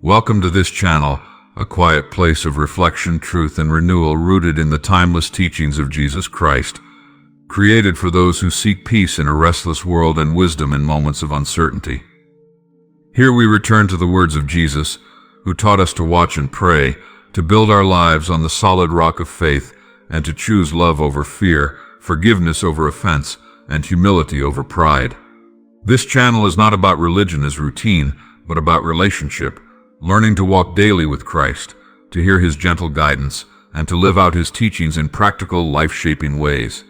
Welcome to this channel, a quiet place of reflection, truth, and renewal rooted in the timeless teachings of Jesus Christ, created for those who seek peace in a restless world and wisdom in moments of uncertainty. Here we return to the words of Jesus, who taught us to watch and pray, to build our lives on the solid rock of faith, and to choose love over fear, forgiveness over offense, and humility over pride. This channel is not about religion as routine, but about relationship, learning to walk daily with Christ, to hear His gentle guidance, and to live out His teachings in practical, life-shaping ways.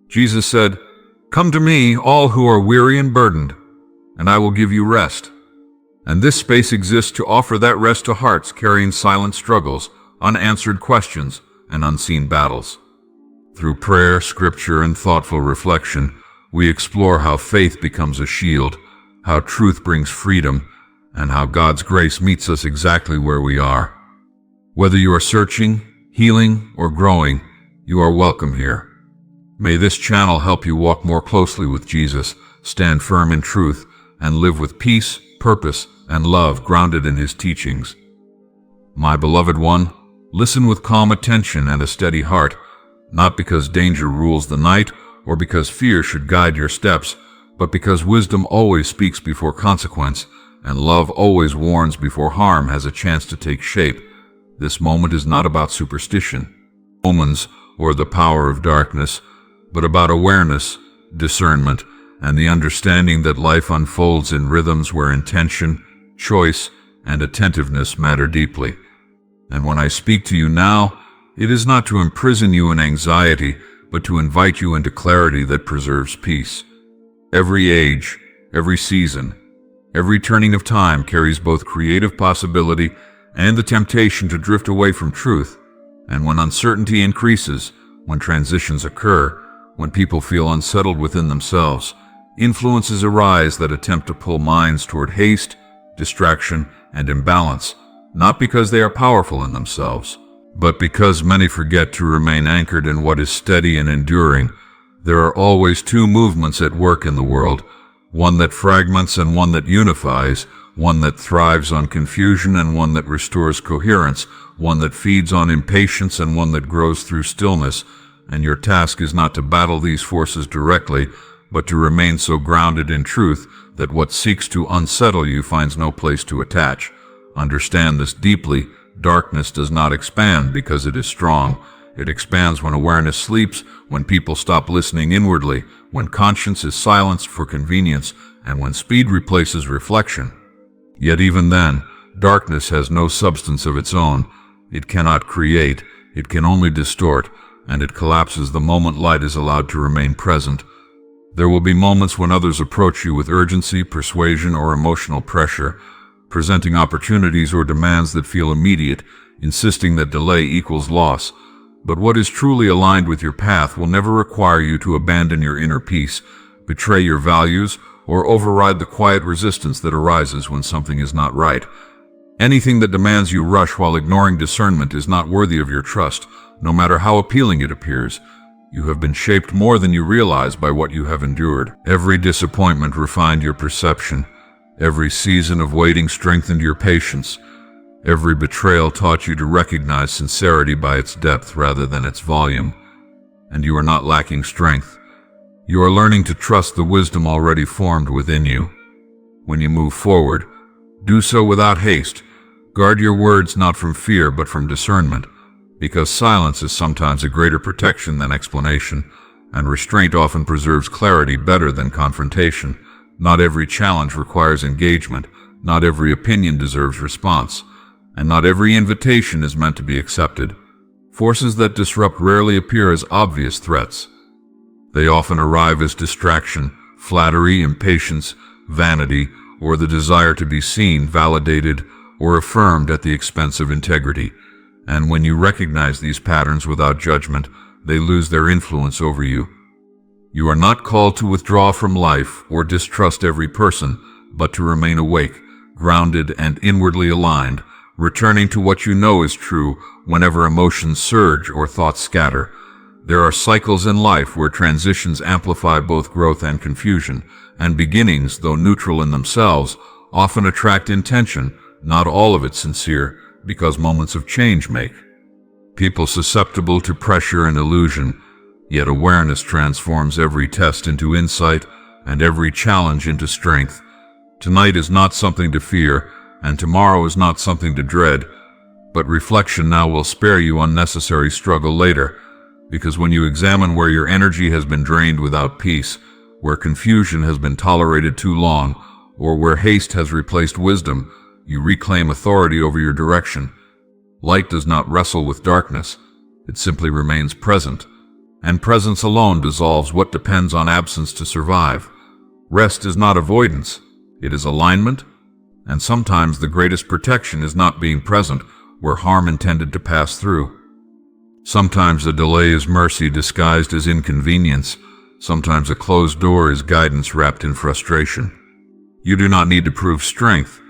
Jesus said, "Come to me, all who are weary and burdened, and I will give you rest." And this space exists to offer that rest to hearts carrying silent struggles, unanswered questions, and unseen battles. Through prayer, scripture, and thoughtful reflection, we explore how faith becomes a shield, how truth brings freedom, and how God's grace meets us exactly where we are. Whether you are searching, healing, or growing, you are welcome here. May this channel help you walk more closely with Jesus, stand firm in truth, and live with peace, purpose, and love grounded in His teachings. My beloved one, listen with calm attention and a steady heart, not because danger rules the night or because fear should guide your steps, but because wisdom always speaks before consequence, and love always warns before harm has a chance to take shape. This moment is not about superstition, omens, or the power of darkness, but about awareness, discernment, and the understanding that life unfolds in rhythms where intention, choice, and attentiveness matter deeply. And when I speak to you now, it is not to imprison you in anxiety, but to invite you into clarity that preserves peace. Every age, every season, every turning of time carries both creative possibility and the temptation to drift away from truth. And when uncertainty increases, when transitions occur, when people feel unsettled within themselves, influences arise that attempt to pull minds toward haste, distraction, and imbalance, not because they are powerful in themselves, but because many forget to remain anchored in what is steady and enduring. There are always two movements at work in the world, one that fragments and one that unifies, one that thrives on confusion and one that restores coherence, one that feeds on impatience and one that grows through stillness. And your task is not to battle these forces directly, but to remain so grounded in truth that what seeks to unsettle you finds no place to attach. Understand this deeply. Darkness does not expand because it is strong. It expands when awareness sleeps, when people stop listening inwardly, when conscience is silenced for convenience, and when speed replaces reflection. Yet even then, darkness has no substance of its own. It cannot create, it can only distort, and it collapses the moment light is allowed to remain present. There will be moments when others approach you with urgency, persuasion, or emotional pressure, presenting opportunities or demands that feel immediate, insisting that delay equals loss. But what is truly aligned with your path will never require you to abandon your inner peace, betray your values, or override the quiet resistance that arises when something is not right. Anything that demands you rush while ignoring discernment is not worthy of your trust, no matter how appealing it appears. You have been shaped more than you realize by what you have endured. Every disappointment refined your perception. Every season of waiting strengthened your patience. Every betrayal taught you to recognize sincerity by its depth rather than its volume. And you are not lacking strength. You are learning to trust the wisdom already formed within you. When you move forward, do so without haste. Guard your words not from fear but from discernment, because silence is sometimes a greater protection than explanation, and restraint often preserves clarity better than confrontation. Not every challenge requires engagement, not every opinion deserves response, and not every invitation is meant to be accepted. Forces that disrupt rarely appear as obvious threats. They often arrive as distraction, flattery, impatience, vanity, or the desire to be seen, validated, or affirmed at the expense of integrity. And when you recognize these patterns without judgment, they lose their influence over you. You are not called to withdraw from life or distrust every person, but to remain awake, grounded, and inwardly aligned, returning to what you know is true whenever emotions surge or thoughts scatter. There are cycles in life where transitions amplify both growth and confusion, and beginnings, though neutral in themselves, often attract intention, not all of it sincere, because moments of change make people susceptible to pressure and illusion, yet awareness transforms every test into insight and every challenge into strength. Tonight is not something to fear, and tomorrow is not something to dread, but reflection now will spare you unnecessary struggle later, because when you examine where your energy has been drained without peace, where confusion has been tolerated too long, or where haste has replaced wisdom, you reclaim authority over your direction. Light does not wrestle with darkness, it simply remains present, and presence alone dissolves what depends on absence to survive. Rest is not avoidance, it is alignment, and sometimes the greatest protection is not being present where harm intended to pass through. Sometimes a delay is mercy disguised as inconvenience, sometimes a closed door is guidance wrapped in frustration. You do not need to prove strength,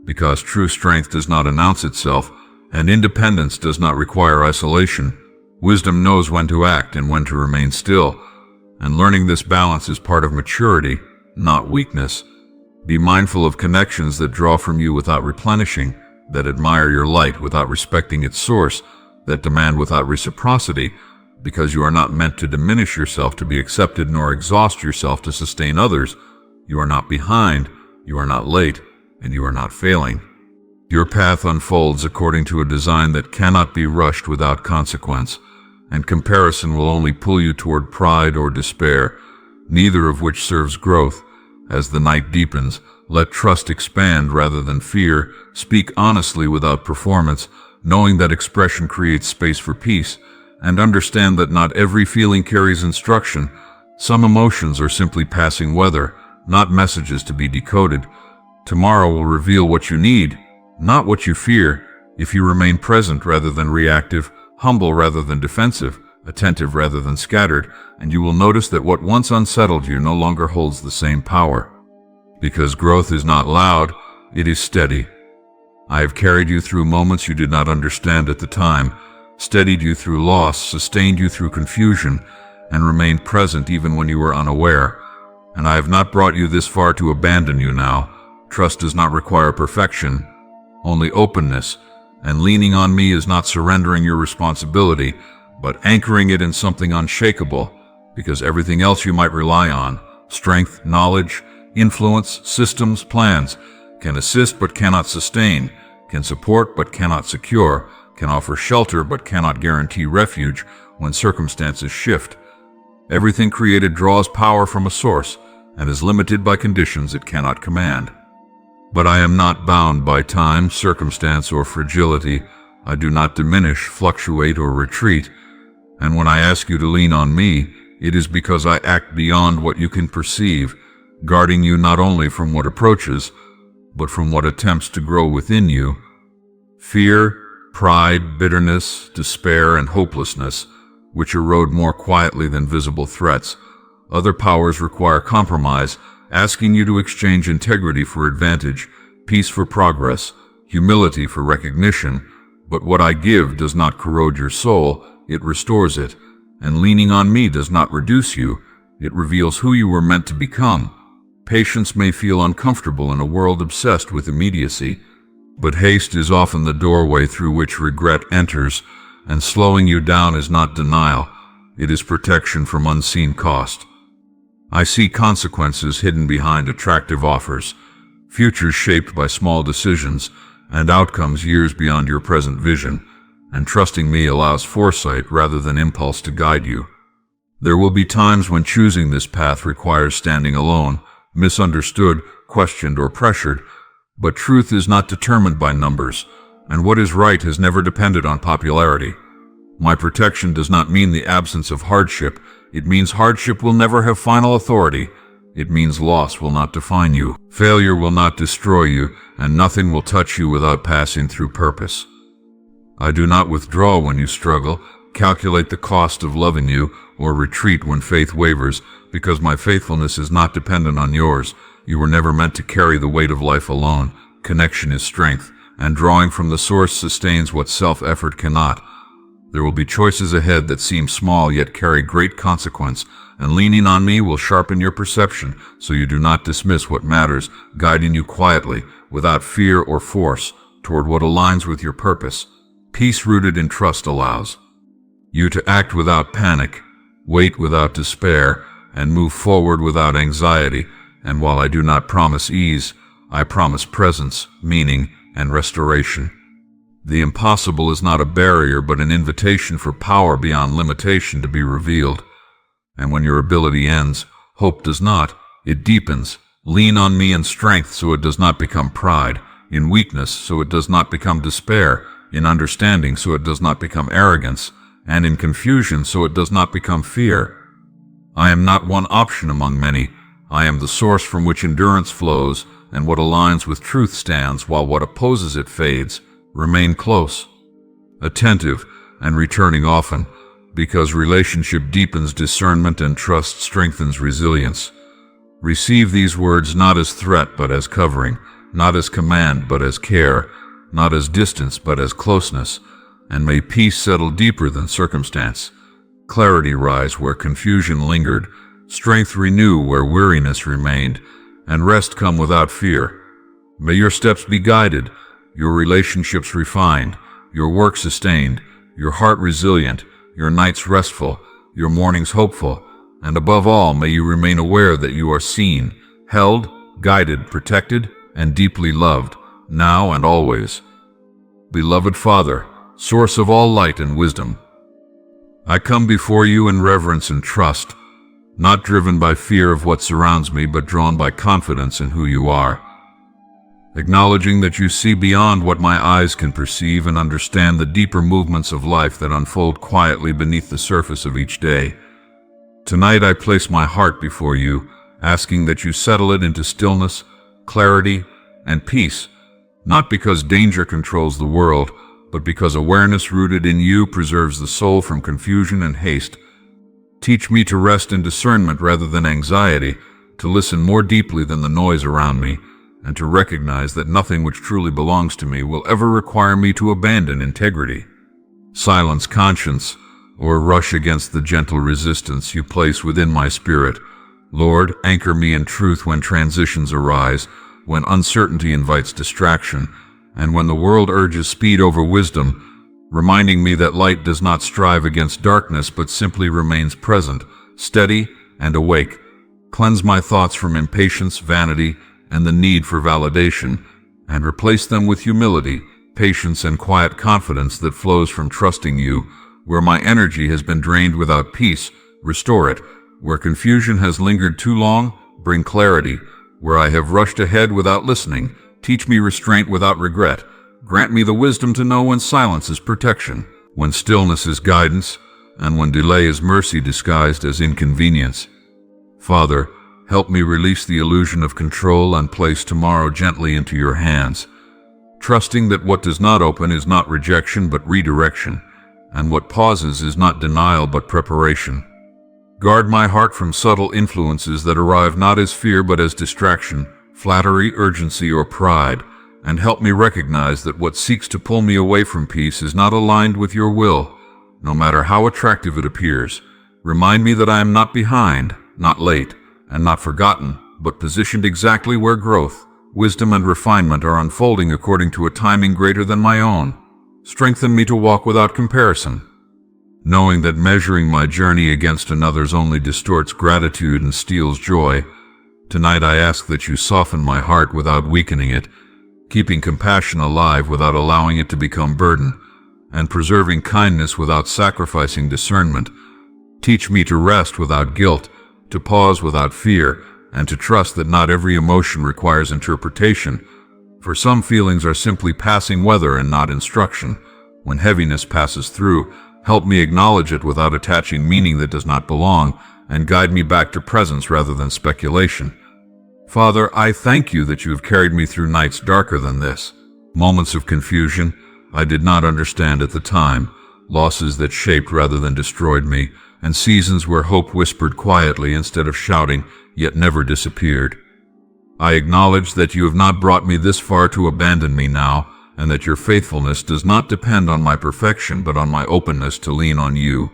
because true strength does not announce itself, and independence does not require isolation. Wisdom knows when to act and when to remain still, and learning this balance is part of maturity, not weakness. Be mindful of connections that draw from you without replenishing, that admire your light without respecting its source, that demand without reciprocity, because you are not meant to diminish yourself to be accepted nor exhaust yourself to sustain others. You are not behind, you are not late, and you are not failing. Your path unfolds according to a design that cannot be rushed without consequence, and comparison will only pull you toward pride or despair, neither of which serves growth. As the night deepens, let trust expand rather than fear. Speak honestly without performance, knowing that expression creates space for peace, and understand that not every feeling carries instruction. Some emotions are simply passing weather, not messages to be decoded. Tomorrow will reveal what you need, not what you fear, if you remain present rather than reactive, humble rather than defensive, attentive rather than scattered, and you will notice that what once unsettled you no longer holds the same power. Because growth is not loud, it is steady. I have carried you through moments you did not understand at the time, steadied you through loss, sustained you through confusion, and remained present even when you were unaware. And I have not brought you this far to abandon you now. Trust does not require perfection, only openness, and leaning on me is not surrendering your responsibility, but anchoring it in something unshakable, because everything else you might rely on, strength, knowledge, influence, systems, plans, can assist but cannot sustain, can support but cannot secure, can offer shelter but cannot guarantee refuge when circumstances shift. Everything created draws power from a source and is limited by conditions it cannot command. But I am not bound by time, circumstance, or fragility. I do not diminish, fluctuate, or retreat. And when I ask you to lean on me, it is because I act beyond what you can perceive, guarding you not only from what approaches, but from what attempts to grow within you. Fear, pride, bitterness, despair, and hopelessness, which erode more quietly than visible threats. Other powers require compromise, asking you to exchange integrity for advantage, peace for progress, humility for recognition. But what I give does not corrode your soul, it restores it. And leaning on me does not reduce you, it reveals who you were meant to become. Patience may feel uncomfortable in a world obsessed with immediacy, but haste is often the doorway through which regret enters, and slowing you down is not denial, it is protection from unseen cost. I see consequences hidden behind attractive offers, futures shaped by small decisions, and outcomes years beyond your present vision, and trusting me allows foresight rather than impulse to guide you. There will be times when choosing this path requires standing alone, misunderstood, questioned, or pressured, but truth is not determined by numbers, and what is right has never depended on popularity. My protection does not mean the absence of hardship. It means hardship will never have final authority. It means loss will not define you. Failure will not destroy you, and nothing will touch you without passing through purpose. I do not withdraw when you struggle, calculate the cost of loving you, or retreat when faith wavers, because my faithfulness is not dependent on yours. You were never meant to carry the weight of life alone. Connection is strength, and drawing from the source sustains what self-effort cannot. There will be choices ahead that seem small yet carry great consequence, and leaning on me will sharpen your perception so you do not dismiss what matters, guiding you quietly, without fear or force, toward what aligns with your purpose. Peace rooted in trust allows you to act without panic, wait without despair, and move forward without anxiety. And while I do not promise ease, I promise presence, meaning, and restoration. The impossible is not a barrier, but an invitation for power beyond limitation to be revealed. And when your ability ends, hope does not, it deepens. Lean on me in strength so it does not become pride, in weakness so it does not become despair, in understanding so it does not become arrogance, and in confusion so it does not become fear. I am not one option among many. I am the source from which endurance flows, and what aligns with truth stands while what opposes it fades. Remain close, attentive, and returning often, because relationship deepens discernment and trust strengthens resilience. Receive these words not as threat but as covering, not as command but as care, not as distance but as closeness, and may peace settle deeper than circumstance. Clarity rise where confusion lingered, strength renew where weariness remained, and rest come without fear. May your steps be guided, your relationships refined, your work sustained, your heart resilient, your nights restful, your mornings hopeful, and above all, may you remain aware that you are seen, held, guided, protected, and deeply loved, now and always. Beloved Father, source of all light and wisdom, I come before you in reverence and trust, not driven by fear of what surrounds me, but drawn by confidence in who you are. Acknowledging that you see beyond what my eyes can perceive and understand the deeper movements of life that unfold quietly beneath the surface of each day. Tonight I place my heart before you, asking that you settle it into stillness, clarity, and peace, not because danger controls the world, but because awareness rooted in you preserves the soul from confusion and haste. Teach me to rest in discernment rather than anxiety, to listen more deeply than the noise around me, and to recognize that nothing which truly belongs to me will ever require me to abandon integrity. Silence conscience, or rush against the gentle resistance you place within my spirit. Lord, anchor me in truth when transitions arise, when uncertainty invites distraction, and when the world urges speed over wisdom, reminding me that light does not strive against darkness but simply remains present, steady, and awake. Cleanse my thoughts from impatience, vanity, and the need for validation, and replace them with humility, patience, and quiet confidence that flows from trusting you. Where my energy has been drained without peace, restore it. Where confusion has lingered too long, bring clarity. Where I have rushed ahead without listening, teach me restraint without regret. Grant me the wisdom to know when silence is protection, when stillness is guidance, and when delay is mercy disguised as inconvenience. Father, help me release the illusion of control and place tomorrow gently into your hands, trusting that what does not open is not rejection but redirection, and what pauses is not denial but preparation. Guard my heart from subtle influences that arrive not as fear but as distraction, flattery, urgency, or pride, and help me recognize that what seeks to pull me away from peace is not aligned with your will, no matter how attractive it appears. Remind me that I am not behind, not late, and not forgotten, but positioned exactly where growth, wisdom, and refinement are unfolding according to a timing greater than my own. Strengthen me to walk without comparison, knowing that measuring my journey against another's only distorts gratitude and steals joy. Tonight I ask that you soften my heart without weakening it, keeping compassion alive without allowing it to become burden, and preserving kindness without sacrificing discernment. Teach me to rest without guilt, to pause without fear, and to trust that not every emotion requires interpretation, for some feelings are simply passing weather and not instruction. When heaviness passes through, help me acknowledge it without attaching meaning that does not belong, and guide me back to presence rather than speculation. Father, I thank you that you have carried me through nights darker than this, moments of confusion I did not understand at the time, losses that shaped rather than destroyed me, and seasons where hope whispered quietly instead of shouting, yet never disappeared. I acknowledge that you have not brought me this far to abandon me now, and that your faithfulness does not depend on my perfection but on my openness to lean on you.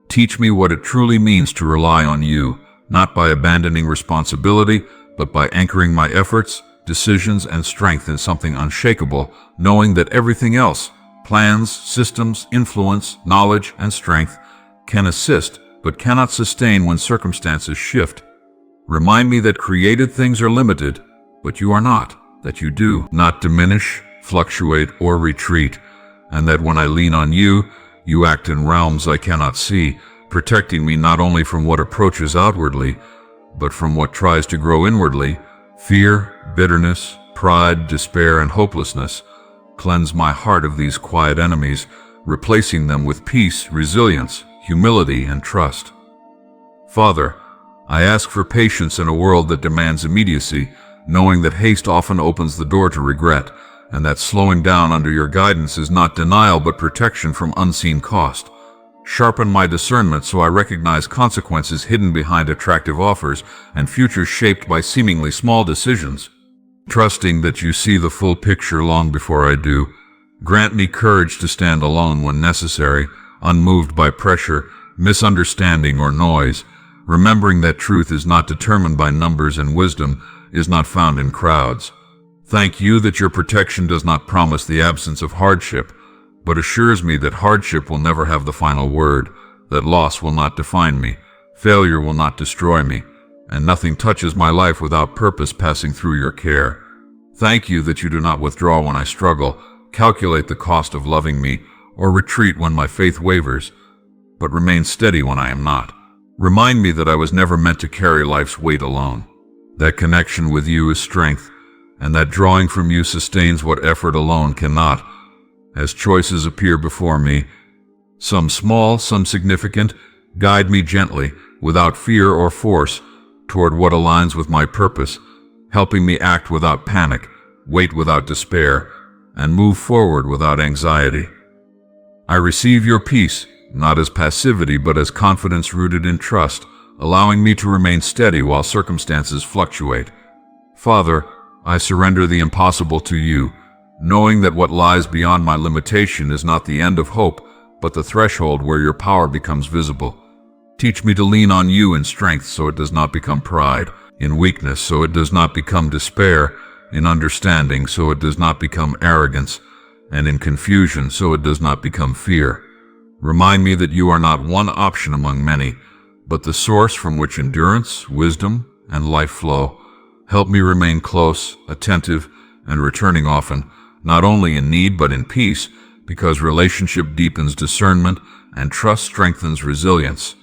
Teach me what it truly means to rely on you, not by abandoning responsibility, but by anchoring my efforts, decisions, and strength in something unshakable, knowing that everything else, plans, systems, influence, knowledge, and strength, can assist but cannot sustain when circumstances shift. Remind me that created things are limited, but you are not, that you do not diminish, fluctuate, or retreat, and that when I lean on you, you act in realms I cannot see, protecting me not only from what approaches outwardly, but from what tries to grow inwardly. Fear, bitterness, pride, despair, and hopelessness. Cleanse my heart of these quiet enemies, replacing them with peace, resilience, humility, and trust. Father, I ask for patience in a world that demands immediacy, knowing that haste often opens the door to regret, and that slowing down under your guidance is not denial but protection from unseen cost. Sharpen my discernment so I recognize consequences hidden behind attractive offers and futures shaped by seemingly small decisions. Trusting that you see the full picture long before I do, grant me courage to stand alone when necessary, unmoved by pressure, misunderstanding, or noise, remembering that truth is not determined by numbers and wisdom is not found in crowds. Thank you that your protection does not promise the absence of hardship, but assures me that hardship will never have the final word, that loss will not define me, failure will not destroy me, and nothing touches my life without purpose passing through your care. Thank you that you do not withdraw when I struggle, calculate the cost of loving me, or retreat when my faith wavers, but remain steady when I am not. Remind me that I was never meant to carry life's weight alone, that connection with you is strength, and that drawing from you sustains what effort alone cannot. As choices appear before me, some small, some significant, guide me gently, without fear or force, toward what aligns with my purpose, helping me act without panic, wait without despair, and move forward without anxiety. I receive your peace, not as passivity but as confidence rooted in trust, allowing me to remain steady while circumstances fluctuate. Father, I surrender the impossible to you, knowing that what lies beyond my limitation is not the end of hope, but the threshold where your power becomes visible. Teach me to lean on you in strength so it does not become pride, in weakness so it does not become despair, in understanding so it does not become arrogance, and in confusion so it does not become fear. Remind me that you are not one option among many, but the source from which endurance, wisdom, and life flow. Help me remain close, attentive, and returning often, not only in need but in peace, because relationship deepens discernment and trust strengthens resilience.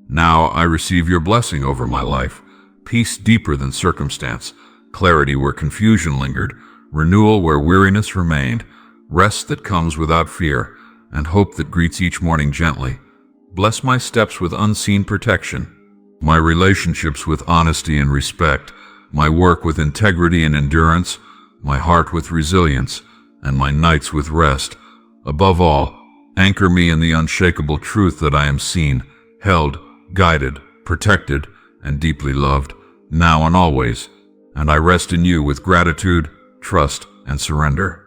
Now I receive your blessing over my life, peace deeper than circumstance, clarity where confusion lingered, renewal where weariness remained, rest that comes without fear, and hope that greets each morning gently. Bless my steps with unseen protection, my relationships with honesty and respect, my work with integrity and endurance, my heart with resilience, and my nights with rest. Above all, anchor me in the unshakable truth that I am seen, held, guided, protected, and deeply loved, now and always, and I rest in you with gratitude, trust, and surrender.